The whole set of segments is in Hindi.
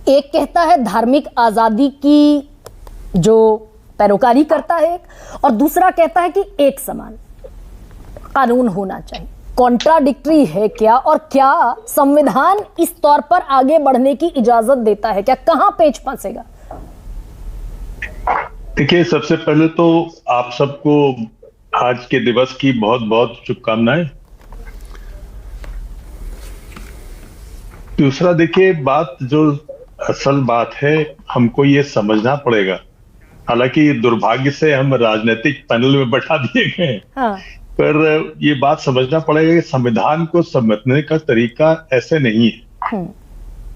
एक कहता है धार्मिक आजादी की जो पैरोकारी करता है और दूसरा कहता है कि एक समान कानून होना चाहिए। कॉन्ट्राडिक्टरी है क्या, और क्या संविधान इस तौर पर आगे बढ़ने की इजाजत देता है क्या? कहां पेच फंसेगा? देखिए, सबसे पहले तो आप सबको आज के दिवस की बहुत बहुत शुभकामनाएं। दूसरा, देखिए, बात जो असल बात है, हमको ये समझना पड़ेगा, हालांकि दुर्भाग्य से हम राजनीतिक पैनल में बैठा दिए गए, हाँ। पर ये बात समझना पड़ेगा कि संविधान को समझने का तरीका ऐसे नहीं है।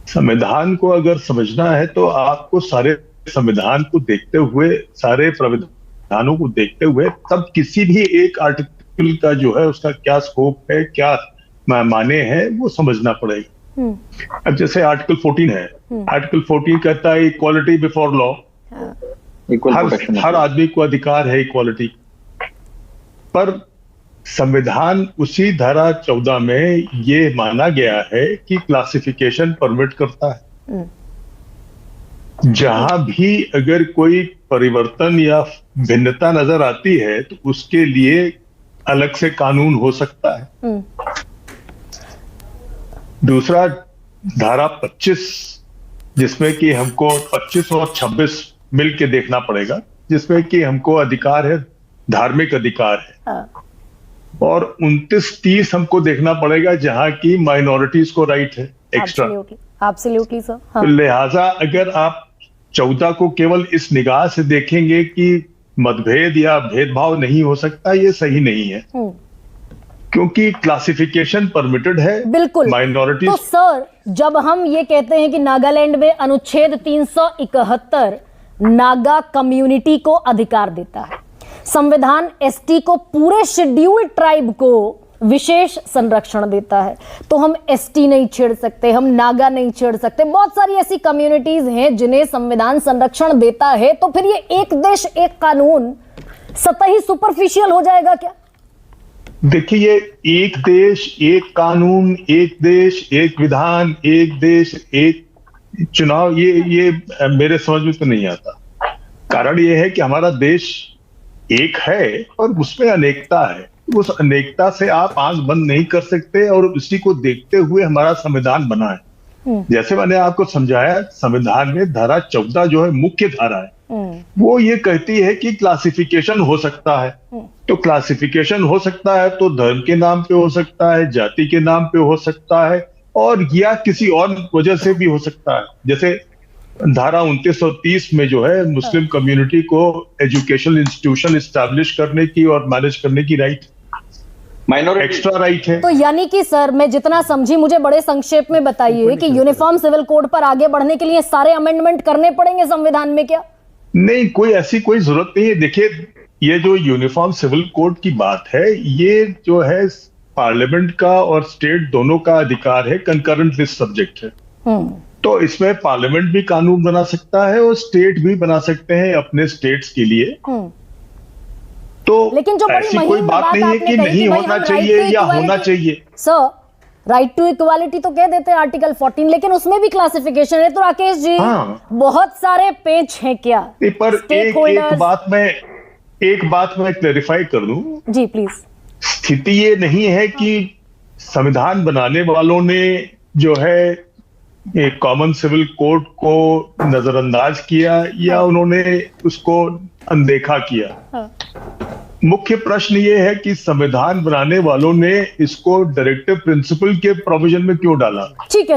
संविधान को अगर समझना है तो आपको सारे संविधान को देखते हुए, सारे प्रावधानों को देखते हुए, तब किसी भी एक आर्टिकल का जो है उसका क्या स्कोप है, क्या माने हैं, वो समझना पड़ेगा। अब जैसे आर्टिकल 14 है, आर्टिकल 14 कहता है इक्वालिटी बिफोर लॉ, हर आदमी को अधिकार है इक्वालिटी। पर संविधान उसी धारा 14 में ये माना गया है कि क्लासिफिकेशन परमिट करता है। जहां भी अगर कोई परिवर्तन या भिन्नता नजर आती है तो उसके लिए अलग से कानून हो सकता है। दूसरा, धारा 25, जिसमें कि हमको 25 और 26 मिल के देखना पड़ेगा, जिसमें कि हमको अधिकार है, धार्मिक अधिकार है। और 29-30 हमको देखना पड़ेगा, जहां की माइनॉरिटीज को राइट है एक्स्ट्रा। Absolutely sir. हाँ। तो लिहाजा अगर आप 14 को केवल इस निगाह से देखेंगे कि मतभेद या भेदभाव नहीं हो सकता, ये सही नहीं है, क्योंकि क्लासिफिकेशन परमिटेड है। बिल्कुल। माइनॉरिटीज। तो सर, जब हम ये कहते हैं कि नागालैंड में अनुच्छेद 371 नागा कम्युनिटी को अधिकार देता है, संविधान एसटी को, पूरे शेड्यूल्ड ट्राइब को विशेष संरक्षण देता है, तो हम एसटी नहीं छेड़ सकते, हम नागा नहीं छेड़ सकते। बहुत सारी ऐसी कम्युनिटीज हैं जिन्हें संविधान संरक्षण देता है, तो फिर ये एक देश एक कानून सतही सुपरफिशियल हो जाएगा क्या? देखिए, एक देश एक कानून, एक देश एक विधान, एक देश एक चुनाव, ये मेरे समझ में तो नहीं आता। कारण ये है कि हमारा देश एक है और उसमें अनेकता है। उस अनेकता से आप आंख बंद नहीं कर सकते, और उसी को देखते हुए हमारा संविधान बना है। जैसे मैंने आपको समझाया, संविधान में धारा 14 जो है मुख्य धारा है, वो ये कहती है कि क्लासिफिकेशन हो सकता है। तो क्लासिफिकेशन हो सकता है तो धर्म के नाम पे हो सकता है, जाति के नाम पे हो सकता है, और या किसी और वजह से भी हो सकता है। जैसे धारा 29 और 30 में जो है मुस्लिम कम्युनिटी को एजुकेशनल इंस्टीट्यूशन एस्टैब्लिश करने की और मैनेज करने की राइट, माइनॉरिटी एक्स्ट्रा राइट है। तो यानी कि सर, मैं जितना समझी, मुझे बड़े संक्षेप में बताइए कि यूनिफॉर्म सिविल कोड पर आगे बढ़ने के लिए सारे अमेंडमेंट करने पड़ेंगे संविधान में क्या? नहीं, कोई जरूरत नहीं है। देखिए, ये जो यूनिफॉर्म सिविल कोड की बात है, ये जो है पार्लियामेंट का और स्टेट दोनों का अधिकार है, कंकरेंट लिस्ट सब्जेक्ट है। तो इसमें पार्लियामेंट भी कानून बना सकता है और स्टेट भी बना सकते हैं अपने स्टेट्स के लिए। तो लेकिन जो ऐसी कोई बात नहीं है कि नहीं होना चाहिए या होना चाहिए। सर, राइट टू इक्वालिटी तो कह देते हैं आर्टिकल 14, लेकिन उसमें भी क्लासिफिकेशन है। तो राकेश जी, बहुत सारे पेच हैं क्या? पर एक बात मैं क्लेरिफाई कर दूं जी, प्लीज। स्थिति ये नहीं है कि संविधान बनाने वालों ने जो है एक कॉमन सिविल कोड को नजरअंदाज किया या उन्होंने उसको अनदेखा किया। मुख्य प्रश्न ये है कि संविधान बनाने वालों ने इसको डायरेक्टिव प्रिंसिपल के प्रोविजन में क्यों डाला? ठीक है।